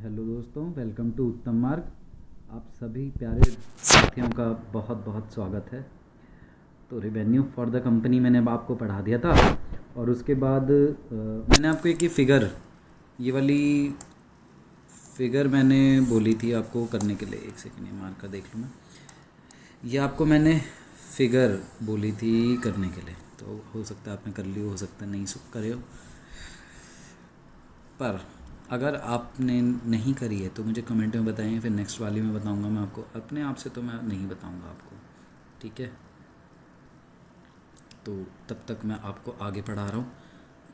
Hello दोस्तों, welcome to उत्तम मार्ग। आप सभी प्यारे साथियों का बहुत बहुत स्वागत है। तो रेवेन्यू फॉर द कंपनी मैंने अब आपको पढ़ा दिया था और उसके बाद मैंने आपको एक ये फिगर, ये वाली फिगर मैंने बोली थी आपको करने के लिए। एक सेकेंड, ये मार्कर देख लूँ मैं। ये आपको मैंने फिगर बोली थी करने के लिए, तो हो सकता है आपने कर ली हो सकता है नहीं करे हो। पर अगर आपने नहीं करी है तो मुझे कमेंट में बताएं, फिर नेक्स्ट वाली में बताऊंगा मैं आपको। अपने आप से तो मैं नहीं बताऊंगा आपको, ठीक है। तो तब तक मैं आपको आगे पढ़ा रहा हूँ।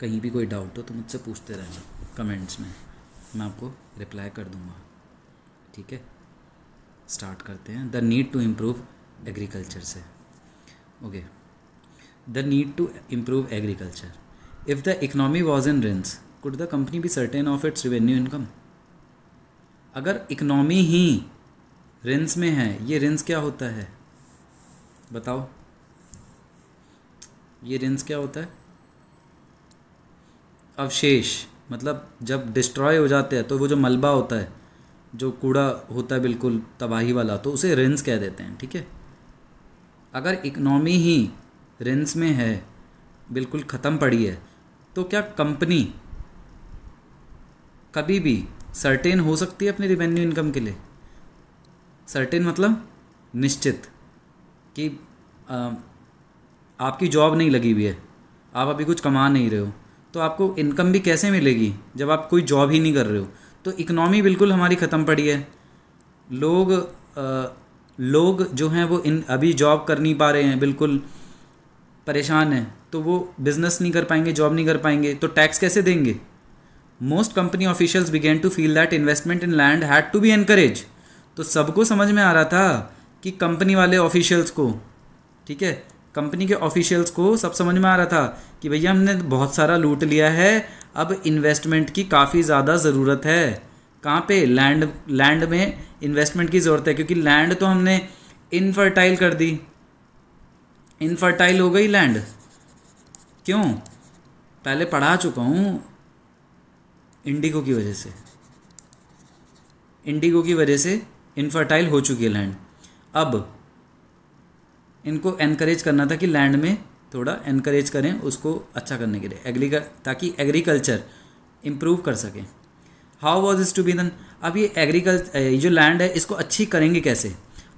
कहीं भी कोई डाउट हो तो मुझसे पूछते रहना कमेंट्स में, मैं आपको रिप्लाई कर दूँगा, ठीक है। स्टार्ट करते हैं। The need to improve agriculture से। Okay, the need to improve agriculture. If the economy was in ruins could the company be certain of its revenue income? अगर इकनॉमी ही रिंस में है, ये रिंस क्या होता है बताओ? ये रिंस क्या होता है? अवशेष, मतलब जब डिस्ट्रॉय हो जाते हैं तो वो जो मलबा होता है, जो कूड़ा होता है बिल्कुल तबाही वाला, तो उसे रिंस कह देते हैं, ठीक है। अगर इकनॉमी ही रिंस में है, बिल्कुल ख़त्म पड़ी है, तो क्या कंपनी कभी भी सर्टेन हो सकती है अपने रिवेन्यू इनकम के लिए? सर्टेन मतलब निश्चित कि आपकी जॉब नहीं लगी हुई है, आप अभी कुछ कमा नहीं रहे हो, तो आपको इनकम भी कैसे मिलेगी जब आप कोई जॉब ही नहीं कर रहे हो? तो इकनॉमी बिल्कुल हमारी ख़त्म पड़ी है। लोग जो हैं वो अभी जॉब कर नहीं पा रहे हैं, बिल्कुल परेशान हैं, तो वो बिज़नेस नहीं कर पाएंगे, जॉब नहीं कर पाएंगे, तो टैक्स कैसे देंगे? Most company officials begin to feel that investment in land had to be encourage. तो सबको समझ में आ रहा था कि कंपनी वाले ऑफिशियल्स को, ठीक है, कंपनी के ऑफिशियल्स को सब समझ में आ रहा था कि भैया हमने बहुत सारा लूट लिया है, अब इन्वेस्टमेंट की काफ़ी ज़्यादा ज़रूरत है। कहाँ पे? लैंड में इन्वेस्टमेंट की ज़रूरत है, क्योंकि लैंड तो हमने इनफर्टाइल कर दी, इनफर्टाइल हो गई लैंड। क्यों? पहले पढ़ा चुका हूँ, इंडिगो की वजह से, इंडिगो की वजह से इनफर्टाइल हो चुकी है लैंड। अब इनको एनकरेज करना था कि लैंड में थोड़ा एनकरेज करें उसको अच्छा करने के लिए, ताकि एग्रीकल्चर इम्प्रूव कर सकें। How was is to be done? अब ये जो लैंड है इसको अच्छी करेंगे कैसे?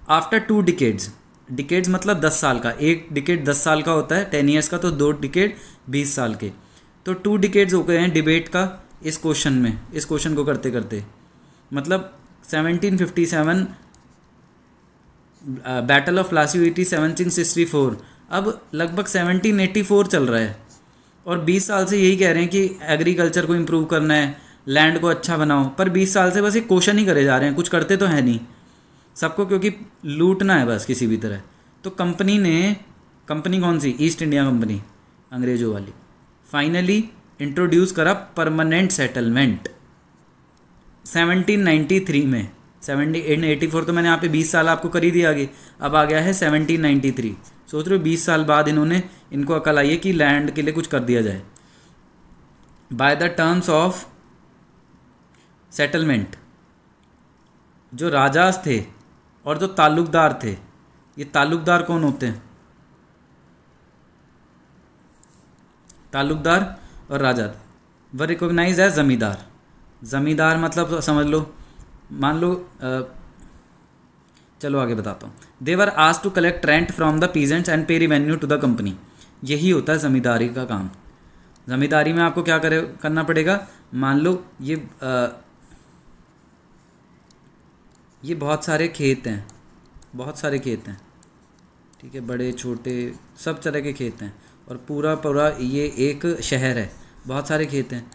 आफ्टर 2 डिकेड्स, डिकेड्स मतलब 10 साल का, एक डिकेड 10 साल का होता है, 10 ईयर्स का, तो 2 डिकेड 20 साल के, तो 2 डिकेड्स हो गए हैं डिबेट का इस क्वेश्चन में, इस क्वेश्चन को करते करते। मतलब 1757 बैटल ऑफ प्लासी 1764, अब लगभग 1784 चल रहा है, और 20 साल से यही कह रहे हैं कि एग्रीकल्चर को इम्प्रूव करना है, लैंड को अच्छा बनाओ, पर 20 साल से बस एक क्वेश्चन ही करे जा रहे हैं, कुछ करते तो है नहीं सबको, क्योंकि लूटना है बस किसी भी तरह। तो कंपनी कौन सी? ईस्ट इंडिया कंपनी, अंग्रेज़ों वाली, फाइनली इंट्रोड्यूस करा परमानेंट सेटलमेंट 1793 में। 1784 तो मैंने यहाँ पे 20 साल आपको कर ही दिया आगे, अब आ गया है 1793। सोच रहे हो 20 साल बाद इनको अकल आई है कि लैंड के लिए कुछ कर दिया जाए। By the terms of settlement, जो राजास थे और जो ताल्लुकदार थे, ये ताल्लुकदार कौन होते हैं? ताल्लुकदार और राजा वर रिकॉग्नाइज एज ज़मींदार। ज़मींदार मतलब तो समझ लो, मान लो चलो आगे बताता हूँ। They were asked to collect rent from the peasants and pay revenue to the company. यही होता है ज़मींदारी का काम। ज़मींदारी में आपको क्या करना पड़ेगा? मान लो ये बहुत सारे खेत हैं, बहुत सारे खेत हैं, ठीक है, बड़े छोटे सब तरह के खेत हैं, और पूरा ये एक शहर है, बहुत सारे खेत हैं।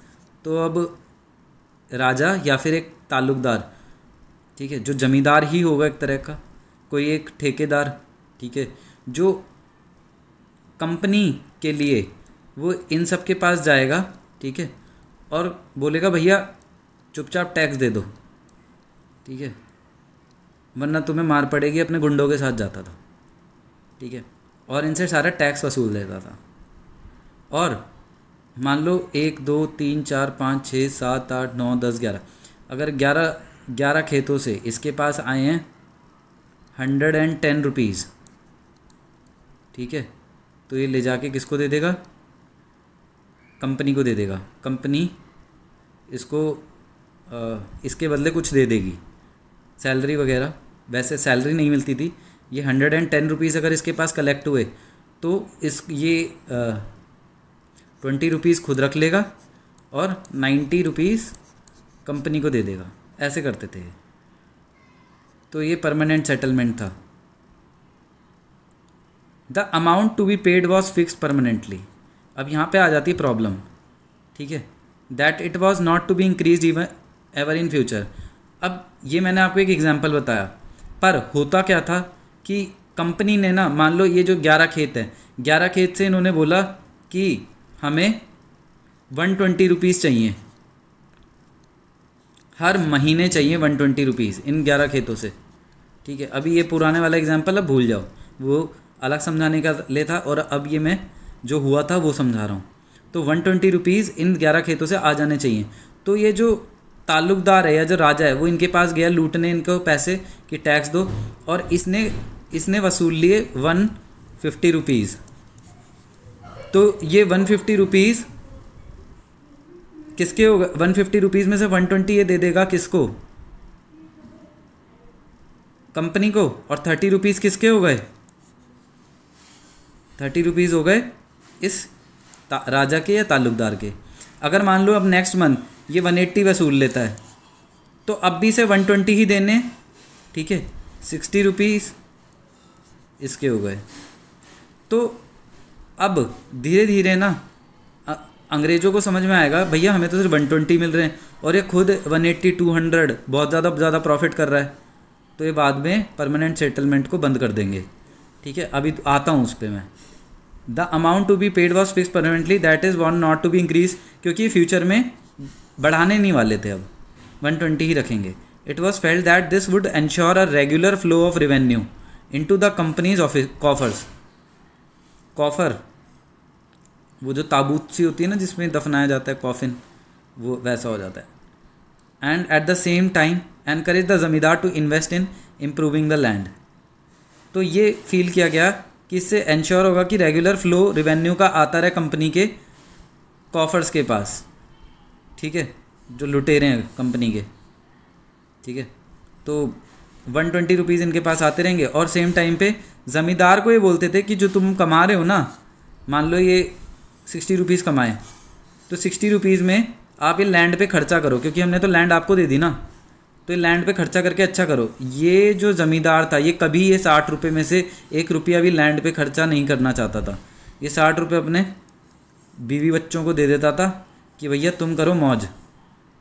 तो अब राजा या फिर एक ताल्लुकदार, ठीक है, जो ज़मींदार ही होगा एक तरह का, कोई एक ठेकेदार, ठीक है, जो कंपनी के लिए वो इन सब के पास जाएगा, ठीक है, और बोलेगा भैया चुपचाप टैक्स दे दो, ठीक है, वरना तुम्हें मार पड़ेगी। अपने गुंडों के साथ जाता था, ठीक है, और इनसे सारा टैक्स वसूल लेता था। और मान लो 1 2 3 4 5 6 7 8 9 10 11, अगर 11 खेतों से इसके पास आए हैं 110 रुपीज़, ठीक है, तो ये ले जाके किसको दे देगा? कंपनी को दे देगा। कंपनी इसको इसके बदले कुछ दे देगी, सैलरी वगैरह। वैसे सैलरी नहीं मिलती थी। ये 110 रुपीज़ अगर इसके पास कलेक्ट हुए तो ये 20 रुपीज़ खुद रख लेगा और 90 रुपीज़ कंपनी को दे देगा। ऐसे करते थे। तो ये परमानेंट सेटलमेंट था। The amount to be paid was fixed permanently. अब यहाँ पे आ जाती है प्रॉब्लम, ठीक है। That it was not to be increase even ever in future. अब ये मैंने आपको एक एग्जांपल बताया, पर होता क्या था कि कंपनी ने ना, मान लो ये जो 11 खेत है, 11 खेत से इन्होंने बोला कि हमें 120 रुपीज़ चाहिए, हर महीने चाहिए 120 रुपीज़ इन 11 खेतों से, ठीक है। अभी ये पुराने वाला एग्जांपल अब भूल जाओ, वो अलग समझाने का ले था, और अब ये मैं जो हुआ था वो समझा रहा हूँ। तो 120 रुपीज़ इन 11 खेतों से आ जाने चाहिए। तो ये जो ताल्लुकदार है या जो राजा है वो इनके पास गया लूटने इनको पैसे कि टैक्स दो, और इसने वसूल लिए 150 रुपीज़। तो ये 150 रुपीज़ किसके होगा? 150 रुपीज़ में से 120 ये दे देगा किसको? कंपनी को। और 30 रुपीज़ किसके हो गए? 30 रुपीज़ हो गए इस राजा के या ताल्लुकदार के। अगर मान लो अब नेक्स्ट मंथ ये 180 वसूल लेता है तो अब भी से 120 ही देने, ठीक है। 60 रुपीज़ इसके हो गए। तो अब धीरे धीरे ना अंग्रेज़ों को समझ में आएगा, भैया हमें तो सिर्फ 120 मिल रहे हैं और ये खुद 180 200 बहुत ज़्यादा प्रॉफिट कर रहा है। तो ये बाद में परमानेंट सेटलमेंट को बंद कर देंगे, ठीक है। अभी तो आता हूँ उस पर मैं। The amount to be paid was fix permanently that is one not to be increase, क्योंकि फ्यूचर में बढ़ाने नहीं वाले थे, अब 120 ही रखेंगे। It was felt that this would ensure a regular flow of revenue into the companies office coffers. Coffer वो जो ताबूत सी होती है ना जिसमें दफनाया जाता है, कॉफिन, वो वैसा हो जाता है। And at the same time encourage the zamindar to invest in improving the land. तो ये फील किया गया कि इससे एंश्योर होगा कि रेगुलर फ्लो रेवेन्यू का आता रहे कंपनी के कॉफर्स के पास, ठीक है, जो लुटेरे हैं कंपनी के, ठीक है। तो 120 रुपीज़ इनके पास आते रहेंगे और सेम टाइम पे ज़मींदार को ये बोलते थे कि जो तुम कमा रहे हो ना, मान लो ये 60 रुपीज़ कमाए तो 60 रुपीज़ में आप ये लैंड पे खर्चा करो, क्योंकि हमने तो लैंड आपको दे दी ना, तो ये लैंड पे खर्चा करके अच्छा करो। ये जो ज़मींदार था ये कभी ये 60 रुपये में से 1 रुपया भी लैंड पे खर्चा नहीं करना चाहता था। ये 60 रुपये अपने बीवी बच्चों को दे देता था कि भैया तुम करो मौज,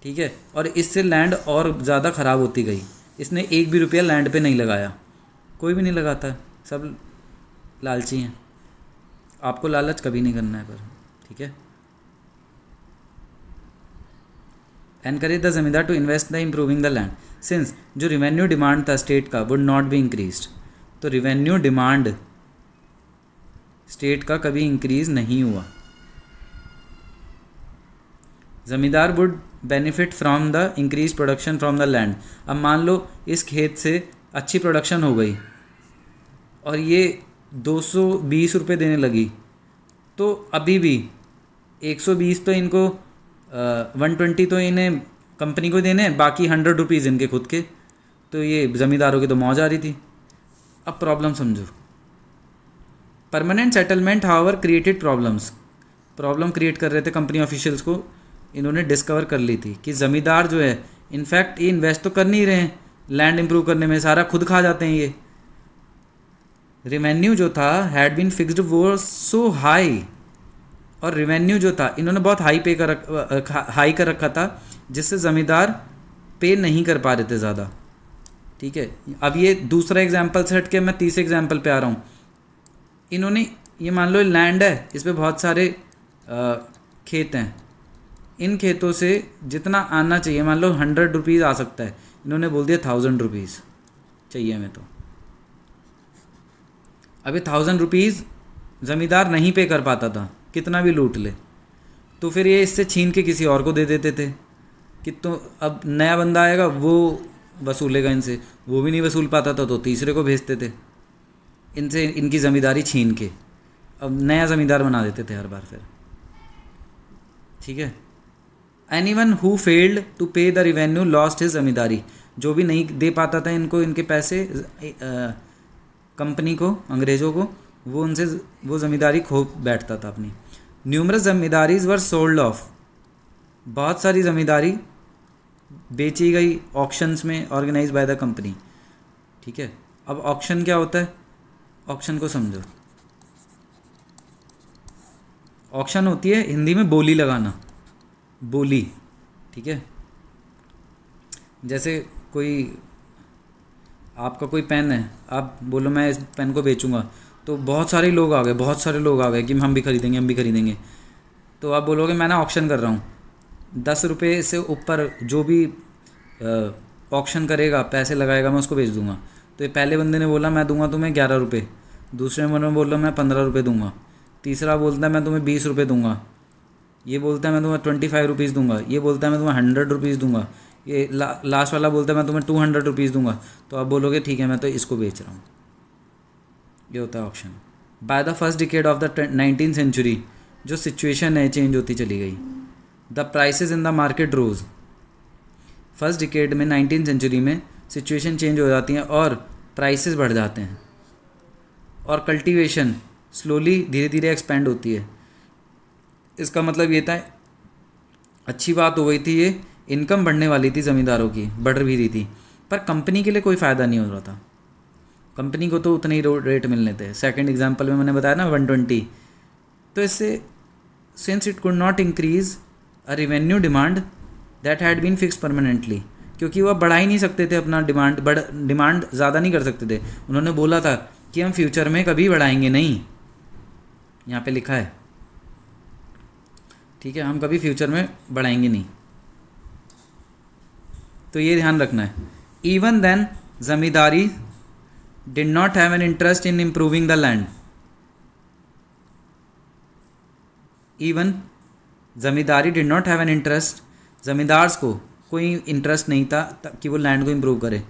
ठीक है। और इससे लैंड और ज़्यादा ख़राब होती गई। इसने 1 भी रुपया लैंड पे नहीं लगाया, कोई भी नहीं लगाता, सब लालची हैं। आपको लालच कभी नहीं करना है पर, ठीक है। Encourage the zamindar to invest the improving the land since जो रिवेन्यू डिमांड था स्टेट का वुड नॉट बी इंक्रीज्ड। तो रिवेन्यू डिमांड स्टेट का कभी इंक्रीज नहीं हुआ। Zamindar would benefit from the increase production from the land. अब मान लो इस खेत से अच्छी प्रोडक्शन हो गई और ये 220 रुपये देने लगी, तो अभी भी 120 तो इनको 120 तो इन्हें कंपनी को देने, बाकी 100 रुपीज़ इनके खुद के। तो ये ज़मींदारों की तो मौज आ रही थी। अब प्रॉब्लम समझो। Permanent settlement however created problem create कर रहे थे कंपनी ऑफिशियल्स को। इन्होंने डिस्कवर कर ली थी कि ज़मींदार जो है इनफैक्ट ये इन्वेस्ट तो कर नहीं रहे हैं लैंड इम्प्रूव करने में, सारा खुद खा जाते हैं ये। रेवेन्यू जो था हैड बीन फिक्स्ड वो सो हाई, और रेवेन्यू जो था इन्होंने बहुत हाई कर रखा था, जिससे ज़मींदार पे नहीं कर पा रहे थे ज़्यादा, ठीक है। अब ये दूसरा एग्जांपल से हट के मैं तीसरे एग्जांपल पे आ रहा हूँ। इन्होंने ये मान लो लैंड है, इस पर बहुत सारे खेत हैं, इन खेतों से जितना आना चाहिए, मान लो 100 रुपीज़ आ सकता है, इन्होंने बोल दिया 1000 रुपीज़ चाहिए हमें। तो अभी 1000 रुपीज़ ज़मींदार नहीं पे कर पाता था, कितना भी लूट ले, तो फिर ये इससे छीन के किसी और को दे देते थे। कि तो अब नया बंदा आएगा वो वसूलेगा इनसे, वो भी नहीं वसूल पाता था तो तीसरे को भेजते थे इनसे इनकी ज़मींदारी छीन के, अब नया ज़मींदार बना देते थे हर बार फिर। ठीक है। Anyone who failed to pay the revenue lost his ज़मींदारी, जो भी नहीं दे पाता था इनको इनके पैसे कंपनी को, अंग्रेज़ों को, वो उनसे वो ज़मींदारी खो बैठता था अपनी। न्यूमरस ज़मींदारीज वर सोल्ड ऑफ, बहुत सारी ज़मींदारी बेची गई ऑक्शंस में ऑर्गेनाइज बाय द कंपनी। ठीक है। अब ऑक्शन क्या होता है, ऑक्शन को समझो। ऑक्शन होती है हिंदी में बोली लगाना, बोली। ठीक है। जैसे कोई आपका कोई पेन है, आप बोलो मैं इस पेन को बेचूंगा, तो बहुत सारे लोग आ गए कि हम भी खरीदेंगे। तो आप बोलोगे मैं ना ऑक्शन कर रहा हूँ, 10 रुपये से ऊपर जो भी ऑक्शन करेगा, पैसे लगाएगा, मैं उसको बेच दूंगा। तो ये पहले बंदे ने बोला मैं दूंगा तुम्हें 11 रुपये, दूसरे बंदे ने बोला मैं 15 रुपये दूंगा, तीसरा बोलता है मैं तुम्हें 20 रुपये दूंगा, ये बोलता है मैं तुम्हें 25 रुपीज़ दूंगा, ये बोलता है मैं तुम्हें 100 रुपीज़ दूंगा, ये लास्ट वाला बोलता है मैं तुम्हें 200 रुपीज़ दूंगा। तो आप बोलोगे ठीक है मैं तो इसको बेच रहा हूँ। ये होता है auction. By the first decade of the 19th century जो सिचुएशन है चेंज होती चली गई। The prices in the market rose. First decade में 19th सेंचुरी में सिचुएशन चेंज हो जाती हैं और प्राइसेस बढ़ जाते हैं, और कल्टीवेशन स्लोली धीरे धीरे एक्सपेंड होती है। इसका मतलब ये था, अच्छी बात हो गई थी, ये इनकम बढ़ने वाली थी ज़मींदारों की, बढ़ भी रही थी, पर कंपनी के लिए कोई फ़ायदा नहीं हो रहा था। कंपनी को तो उतने ही रेट मिलने थे। सेकंड एग्जांपल में मैंने बताया ना 120। तो इससे since it could not increase a revenue demand that had been fix permanently, क्योंकि वह बढ़ा ही नहीं सकते थे अपना डिमांड ज़्यादा नहीं कर सकते थे। उन्होंने बोला था कि हम फ्यूचर में कभी बढ़ाएंगे नहीं, यहाँ पे लिखा है। ठीक है, हम कभी फ्यूचर में बढ़ाएंगे नहीं, तो ये ध्यान रखना है। Even then zamindari did not have an interest in improving the land. Even zamindari did not have an interest, zamindars को कोई इंटरेस्ट नहीं था कि वो लैंड को इम्प्रूव करे।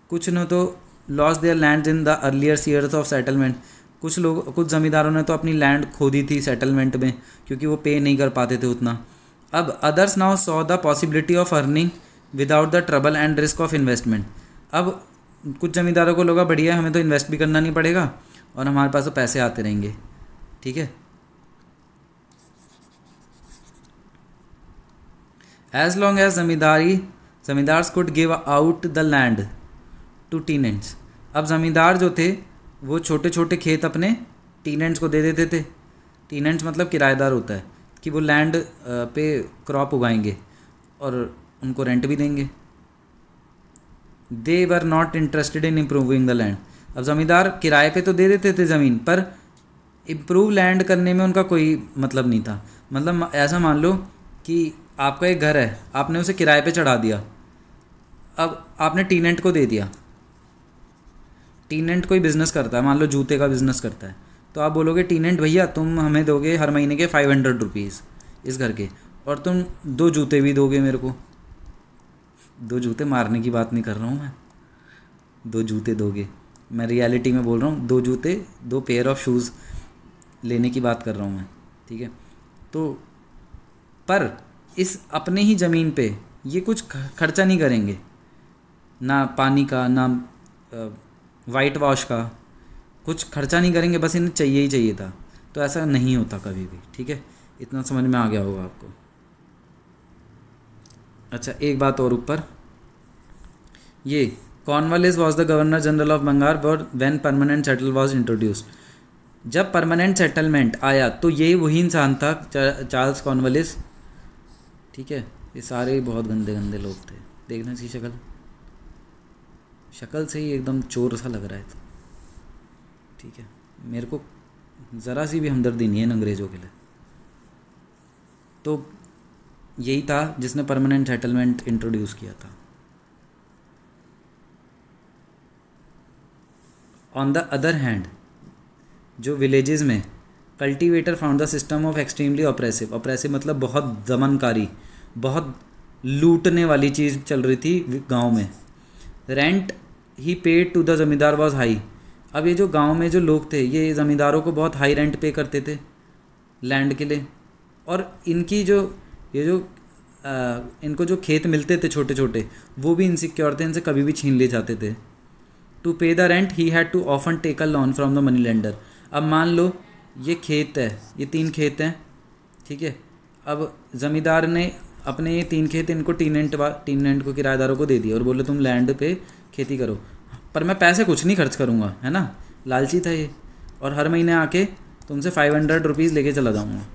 कुछ ने तो loss there land in the earlier years of settlement, कुछ ज़मींदारों ने तो अपनी लैंड खो दी थी सेटलमेंट में, क्योंकि वो पे नहीं कर पाते थे उतना। अब others now saw the possibility of earning without the trouble and risk of investment. अब कुछ ज़मींदारों को लगा बढ़िया, हमें तो इन्वेस्ट भी करना नहीं पड़ेगा और हमारे पास तो पैसे आते रहेंगे। ठीक है। As long as zamindars could give out the land to tenants. अब ज़मींदार जो थे वो छोटे छोटे खेत अपने टीनेंट्स को दे देते थे। टीनेंट्स मतलब किराएदार होता है, कि वो लैंड पे क्रॉप उगाएंगे और उनको रेंट भी देंगे। They were not interested in improving the land. अब ज़मींदार किराए पे तो दे देते थे ज़मीन, पर इम्प्रूव लैंड करने में उनका कोई मतलब नहीं था। मतलब ऐसा मान लो कि आपका एक घर है, आपने उसे किराए पे चढ़ा दिया, अब आपने टीनेंट को दे दिया। टीनेंट कोई बिज़नेस करता है, मान लो जूते का बिज़नेस करता है, तो आप बोलोगे टीनेंट भैया तुम हमें दोगे हर महीने के 500 रुपीज़ इस घर के, और तुम 2 जूते भी दोगे मेरे को। 2 जूते मारने की बात नहीं कर रहा हूँ मैं, 2 जूते दोगे, मैं रियलिटी में बोल रहा हूँ। 2 जूते, 2 पेयर ऑफ शूज़ लेने की बात कर रहा हूँ मैं। ठीक है। तो पर इस अपने ही ज़मीन पे ये कुछ खर्चा नहीं करेंगे, ना पानी का, ना वाइट वॉश का, कुछ खर्चा नहीं करेंगे, बस इन्हें चाहिए ही चाहिए था। तो ऐसा नहीं होता कभी भी। ठीक है, इतना समझ में आ गया होगा आपको। अच्छा, एक बात और ऊपर, ये Cornwallis was the governor general of Bengal for when permanent settle was introduced. जब परमानेंट सेटलमेंट आया तो ये वही इंसान था, चार्ल्स कॉर्नवालिस। ठीक है। ये सारे बहुत गंदे गंदे लोग थे, देखना इसकी शक्ल से ही एकदम चोर सा लग रहा है। ठीक है, मेरे को ज़रा सी भी हमदर्दी नहीं है इन अंग्रेज़ों के लिए। तो यही था जिसने परमानेंट सेटलमेंट इंट्रोड्यूस किया था। ऑन द अदर हैंड, जो विलेजेस में cultivator found the system of extremely oppressive. Oppressive मतलब बहुत दमनकारी, बहुत लूटने वाली चीज़ चल रही थी गांव में। Rent he paid to the zamindar was high. अब ये जो गांव में जो लोग थे ये ज़मींदारों को बहुत हाई रेंट पे करते थे लैंड के लिए, और इनकी जो ये जो इनको जो खेत मिलते थे छोटे छोटे वो भी इनसिक्योर थे, इनसे कभी भी छीन ले जाते थे। To pay the rent he had to often take a loan from the money lender. अब मान लो ये खेत है, ये 3 खेत हैं, ठीक है। अब ज़मींदार ने अपने ये 3 खेत इनको टीनेंट को किराएदारों को दे दिया और बोले तुम लैंड पे खेती करो, पर मैं पैसे कुछ नहीं खर्च करूँगा, है ना, लालची था ये, और हर महीने आके तुमसे 500 रुपीज़ लेके चला जाऊँगा।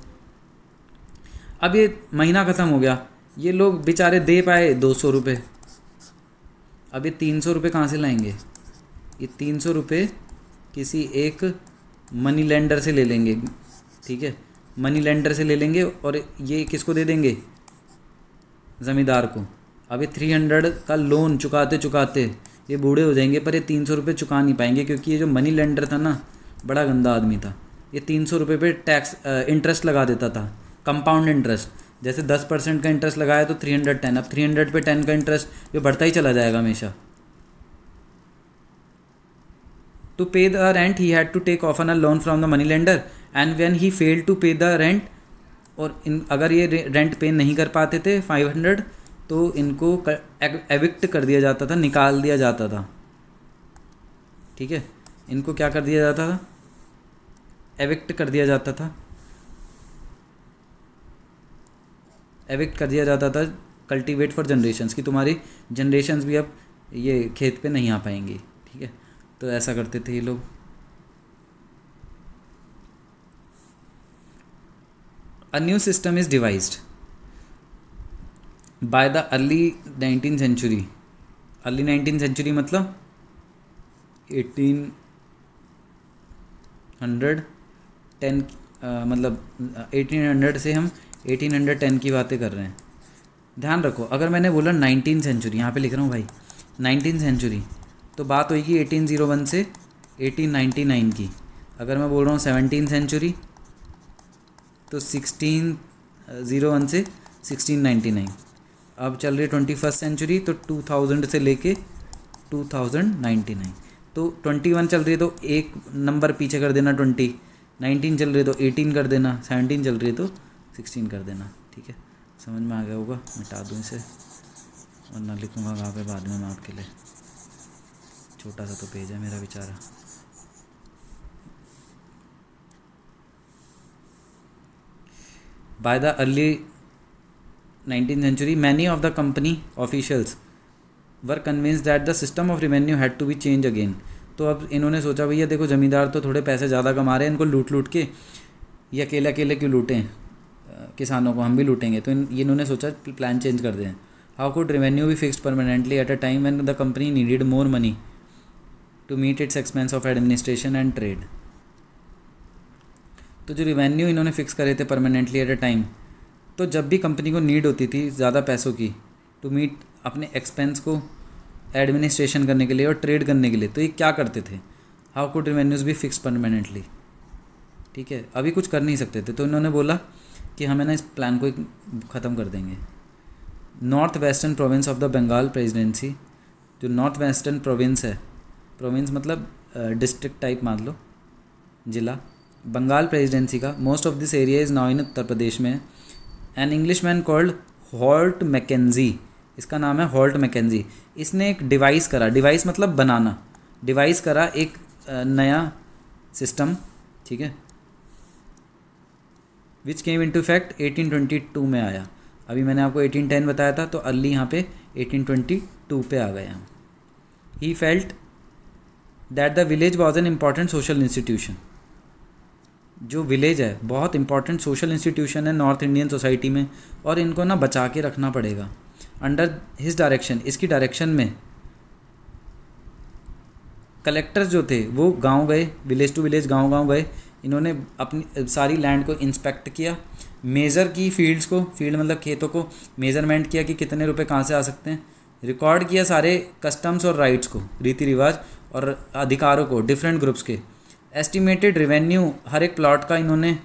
अब ये महीना ख़त्म हो गया, ये लोग बेचारे दे पाए 200 रुपये। अब ये 300 रुपये कहाँ से लाएंगे? ये 300 रुपये किसी एक मनी लेंडर से ले लेंगे, ठीक है, मनी लेंडर से ले लेंगे और ये किसको दे देंगे? ज़मींदार को। अब ये 300 का लोन चुकाते चुकाते ये बूढ़े हो जाएंगे, पर ये 300 रुपये चुका नहीं पाएंगे, क्योंकि ये जो मनी लेंडर था ना बड़ा गंदा आदमी था। ये 300 रुपये पे टैक्स इंटरेस्ट लगा देता था, कंपाउंड इंटरेस्ट। जैसे 10% का इंटरेस्ट लगाया तो 310, अब 300 पे 10 का इंटरेस्ट ये बढ़ता ही चला जाएगा हमेशा। To pay the rent, he had to take often a loan from the money lender, and when he failed to pay the rent, और अगर ये रेंट पे नहीं कर पाते थे 500, तो इनको एविक्ट कर दिया जाता था, निकाल दिया जाता था, ठीक है। इनको क्या कर दिया जाता था? एविक्ट कर दिया जाता था, एविक्ट कर दिया जाता था। कल्टीवेट फॉर जनरेशन्स, कि तुम्हारी जनरेशन्स भी अब ये खेत पे नहीं आ पाएंगी, ठीक है। तो ऐसा करते थे ये लोग। A new system is devised by the early 19th century. Early 19th century मतलब 1810, मतलब 1800 से हम 1810 की बातें कर रहे हैं। ध्यान रखो, अगर मैंने बोला 19th सेंचुरी, यहाँ पे लिख रहा हूँ भाई 19th सेंचुरी, तो बात होगी 1801 से 1899 की। अगर मैं बोल रहा हूँ 17th सेंचुरी तो 1601 से 1699। अब चल रही 21st सेंचुरी तो 2000 से लेके 2099। तो 21 चल रही है तो एक नंबर पीछे कर देना 20, 19 चल रही है तो 18 कर देना, 17 चल रही है तो 16 कर देना, ठीक है। समझ में आ गया होगा, मिटा दूँ इसे वरना लिखूँगा कहाँ पे बाद में मैं आपके लिए। छोटा सा तो पेज है मेरा बेचारा। By the early 19th century, many of the company officials were convinced that the system of revenue had to be changed again. तो अब इन्होंने सोचा भैया देखो ज़मींदार तो थोड़े पैसे ज़्यादा कमा रहे हैं, इनको लूट लूट के ये अकेले अकेले क्यों लूटें किसानों को, हम भी लूटेंगे। तो इन्होंने सोचा प्लान चेंज कर दें। How could revenue be fixed permanently at a time when the company needed more money to meet its expense of administration and trade. तो जो रिवेन्यू इन्होंने फिक्स करे थे परमानेंटली एट अ टाइम, तो जब भी कंपनी को नीड होती थी ज़्यादा पैसों की टू मीट अपने एक्सपेंस को एडमिनिस्ट्रेशन करने के लिए और ट्रेड करने के लिए, तो ये क्या करते थे? हाउ कुड रिवेन्यूज़ भी फिक्स परमानेंटली, ठीक है। अभी कुछ कर नहीं सकते थे तो इन्होंने बोला कि हमें ना इस प्लान को ख़त्म कर देंगे। North western province of the Bengal presidency, जो नॉर्थ वेस्टर्न प्रोविंस है, प्रोविंस मतलब डिस्ट्रिक्ट टाइप मान लो, ज़िला, बंगाल प्रेसिडेंसी का, most of this area is now in Uttar Pradesh में। An English man called Holt Mackenzie, इसका नाम है हॉल्ट मैकेंजी। इसने एक डिवाइस करा, डिवाइस मतलब बनाना, डिवाइस करा एक नया सिस्टम, ठीक है, विच केम इनटू इफेक्ट 1822 में आया। अभी मैंने आपको 1810 बताया था, तो अर्ली यहाँ पे 1822 पे आ गया। He felt that the village was an important social institution. जो विलेज है बहुत इंपॉर्टेंट सोशल इंस्टीट्यूशन है नॉर्थ इंडियन सोसाइटी में, और इनको ना बचा के रखना पड़ेगा। अंडर हिज डायरेक्शन, इसकी डायरेक्शन में कलेक्टर्स जो थे वो गांव गए, विलेज टू विलेज, गांव गए। इन्होंने अपनी सारी लैंड को इंस्पेक्ट किया, मेज़र की फील्ड्स को, फील्ड मतलब खेतों को मेज़रमेंट किया कि कितने रुपए कहाँ से आ सकते हैं, रिकॉर्ड किया सारे कस्टम्स और राइट्स को, रीति रिवाज और अधिकारों को डिफरेंट ग्रुप्स के। एस्टिमेटेड रेवेन्यू, हर एक प्लॉट का इन्होंने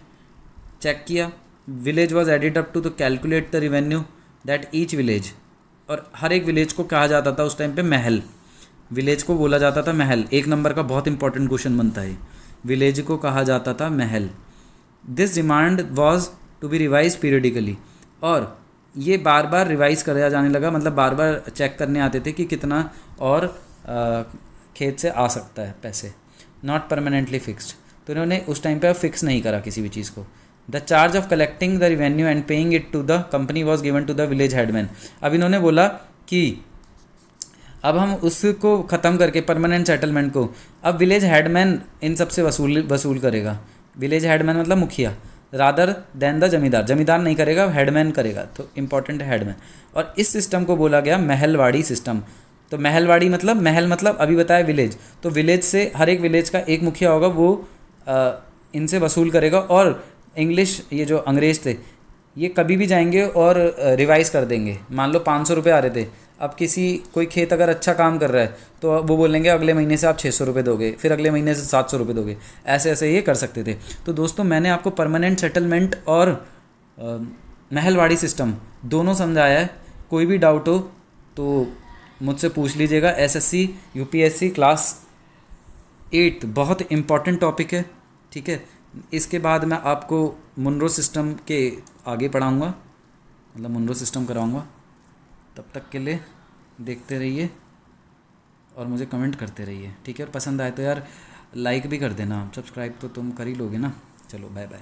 चेक किया। Village was added up to to calculate the revenue, that each village, और हर एक विलेज को कहा जाता था उस टाइम पे महल, विलेज को बोला जाता था महल। एक नंबर का बहुत इंपॉर्टेंट क्वेश्चन बनता है, विलेज को कहा जाता था महल। This demand was to be revise periodically, और ये बार बार रिवाइज कराया जाने लगा, मतलब बार बार चेक करने आते थे कि कितना और खेत से आ सकता है पैसे। नॉट परमानेंटली फिक्स्ड, तो इन्होंने उस टाइम पे फिक्स नहीं करा किसी भी चीज़ को। The charge of collecting the revenue and paying it to the company was given to the village headman. अब इन्होंने बोला कि अब हम उसको ख़त्म करके परमानेंट सेटलमेंट को अब विलेज हेडमैन इन सबसे वसूल करेगा। विलेज हेडमैन मतलब मुखिया, रादर देन द जमींदार, जमींदार नहीं करेगा, हेडमैन करेगा, तो इंपॉर्टेंट है हेडमैन। और इस सिस्टम को बोला गया महलवाड़ी सिस्टम। तो महलवाड़ी मतलब, महल मतलब अभी बताया विलेज, तो विलेज से हर एक विलेज का एक मुखिया होगा, वो इनसे वसूल करेगा। और इंग्लिश ये जो अंग्रेज थे ये कभी भी जाएंगे और रिवाइज़ कर देंगे। मान लो 500 रुपये आ रहे थे, अब कोई खेत अगर अच्छा काम कर रहा है तो वो बोलेंगे अगले महीने से आप 600 रुपये दोगे, फिर अगले महीने से 700 रुपये दोगे, ऐसे ऐसे ये कर सकते थे। तो दोस्तों मैंने आपको परमानेंट सेटलमेंट और महलवाड़ी सिस्टम दोनों समझाया है। कोई भी डाउट हो तो मुझसे पूछ लीजिएगा। एसएससी यूपीएससी क्लास 8 बहुत इम्पॉर्टेंट टॉपिक है, ठीक है। इसके बाद मैं आपको मुनरो सिस्टम के आगे पढ़ाऊँगा, मतलब मुनरो सिस्टम कराऊँगा। तब तक के लिए देखते रहिए और मुझे कमेंट करते रहिए, ठीक है। और पसंद आए तो यार लाइक भी कर देना, सब्सक्राइब तो तुम कर ही लोगे ना। चलो बाय बाय।